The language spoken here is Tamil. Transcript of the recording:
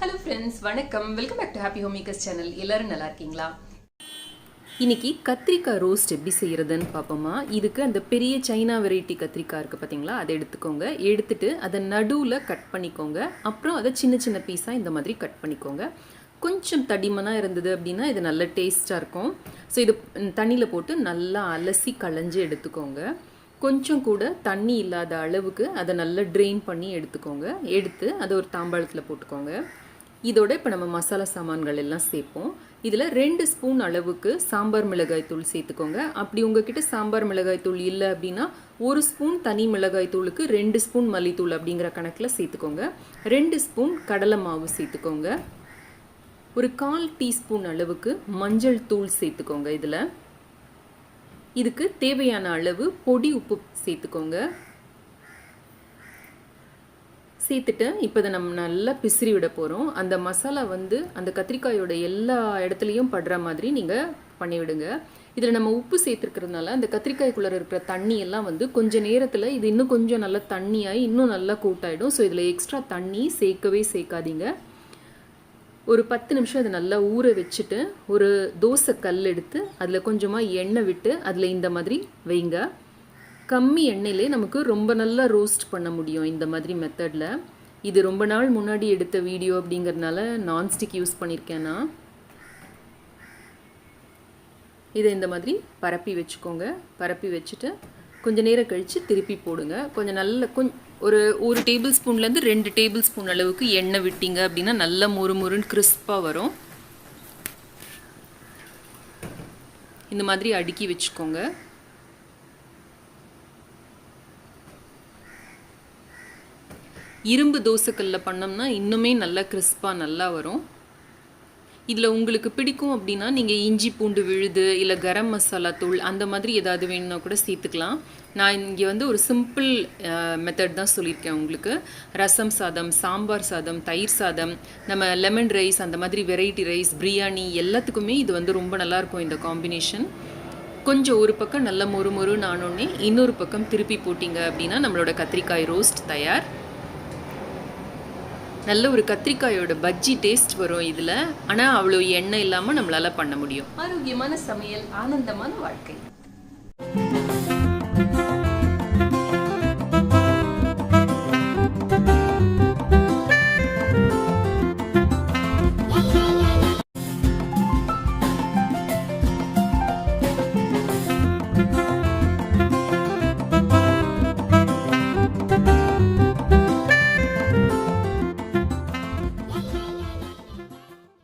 Hello friends, வணக்கம். Welcome back to Happy Homemakers channel. எல்லாரும் நல்லா இருக்கீங்களா? இன்னைக்கு கத்திரிக்காய் ரோஸ்ட் எப்படி செய்யறதுன்னு பார்ப்போமா. இதுக்கு அந்த பெரிய சைனா வெரைட்டி கத்திரிக்காய் இருக்குது பார்த்தீங்களா, அதை எடுத்துக்கோங்க. எடுத்துட்டு அதை நடுவில் கட் பண்ணிக்கோங்க. அப்புறம் அதை சின்ன சின்ன பீஸாக இந்த மாதிரி கட் பண்ணிக்கோங்க. கொஞ்சம் தடிமனாக இருந்தது அப்படின்னா இது நல்ல டேஸ்ட்டாக இருக்கும். ஸோ இது தண்ணியில் போட்டு நல்லா அலசி களைஞ்சி எடுத்துக்கோங்க. கொஞ்சம் கூட தண்ணி இல்லாத அளவுக்கு அதை நல்லா ட்ரெயின் பண்ணி எடுத்துக்கோங்க. எடுத்து அதை ஒரு தாம்பாளத்தில் போட்டுக்கோங்க. இதோட இப்போ நம்ம மசாலா சாமான்கள் எல்லாம் சேர்ப்போம். இதில் 2 ஸ்பூன் அளவுக்கு சாம்பார் மிளகாய் தூள் சேர்த்துக்கோங்க. அப்படி உங்ககிட்ட சாம்பார் மிளகாய் தூள் இல்லை அப்படின்னா 1 ஸ்பூன் தனி மிளகாய் தூளுக்கு 2 ஸ்பூன் மல்லித்தூள் அப்படிங்கிற கணக்கில் சேர்த்துக்கோங்க. 2 ஸ்பூன் கடலை மாவு சேர்த்துக்கோங்க. ஒரு 1/4 டீஸ்பூன் அளவுக்கு மஞ்சள் தூள் சேர்த்துக்கோங்க. இதுக்கு தேவையான அளவு பொடி உப்பு சேர்த்துக்கோங்க. சேர்த்துட்டு இப்போ இதை நம்ம நல்லா பிசிறி விட போகிறோம். அந்த மசாலா அந்த கத்திரிக்காயோட எல்லா இடத்துலையும் படுற மாதிரி நீங்கள் பண்ணிவிடுங்க. இதில் நம்ம உப்பு சேர்த்துருக்கிறதுனால அந்த கத்திரிக்காய்க்குள்ளே இருக்கிற தண்ணி எல்லாம் கொஞ்சம் நேரத்தில் இது இன்னும் கொஞ்சம் நல்லா தண்ணியாகி இன்னும் நல்லா கூட்டாயிடும். ஸோ இதில் எக்ஸ்ட்ரா தண்ணி சேர்க்காதீங்க. ஒரு 10 நிமிஷம் அதை நல்லா ஊற வச்சுட்டு ஒரு தோசை கல் எடுத்து அதில் கொஞ்சமாக எண்ணெய் விட்டு அதில் இந்த மாதிரி வைங்க. கம்மி எண்ணெயிலே நமக்கு ரொம்ப நல்லா ரோஸ்ட் பண்ண முடியும் இந்த மாதிரி மெத்தடில். இது ரொம்ப நாள் முன்னாடி எடுத்த வீடியோ அப்படிங்கிறதுனால நான்ஸ்டிக் யூஸ் பண்ணியிருக்கேன்னா இதை இந்த மாதிரி பரப்பி வச்சுக்கோங்க. பரப்பி வச்சுட்டு கொஞ்சம் நேரம் கழித்து திருப்பி போடுங்க. கொஞ்சம் நல்ல ஒரு டேபிள் ஸ்பூன்லேருந்து 2 டேபிள் ஸ்பூன் அளவுக்கு எண்ணெய் விட்டீங்க அப்படின்னா நல்லா முறுமுறுன்னு கிறிஸ்பாக வரும். இந்த மாதிரி அடுக்கி வச்சுக்கோங்க. இரும்பு தோசைக்கல்ல பண்ணோம்னா இன்னுமே நல்லா கிறிஸ்பாக நல்லா வரும். இதில் உங்களுக்கு பிடிக்கும் அப்படின்னா நீங்கள் இஞ்சி பூண்டு விழுது இல்லை கரம் மசாலா தூள் அந்த மாதிரி ஏதாவது வேணும்னா கூட சேர்த்துக்கலாம். நான் இங்கே ஒரு சிம்பிள் மெத்தட் தான் சொல்லியிருக்கேன் உங்களுக்கு. ரசம் சாதம், சாம்பார் சாதம், தயிர் சாதம், நம்ம லெமன் ரைஸ், அந்த மாதிரி வெரைட்டி ரைஸ், பிரியாணி எல்லாத்துக்குமே இது ரொம்ப நல்லாயிருக்கும் இந்த காம்பினேஷன். கொஞ்சம் ஒரு பக்கம் நல்ல மொறுன்னு ஆனோடனே இன்னொரு பக்கம் திருப்பி போட்டிங்க அப்படின்னா நம்மளோட கத்திரிக்காய் ரோஸ்ட் தயார். நல்ல ஒரு கத்திரிக்காயோட பஜ்ஜி டேஸ்ட் வரும் இதில். ஆனால் அவ்வளோ எண்ணெய் இல்லாமல் நம்மளால் பண்ண முடியும். ஆரோக்கியமான சமையல், ஆனந்தமான வாழ்க்கை.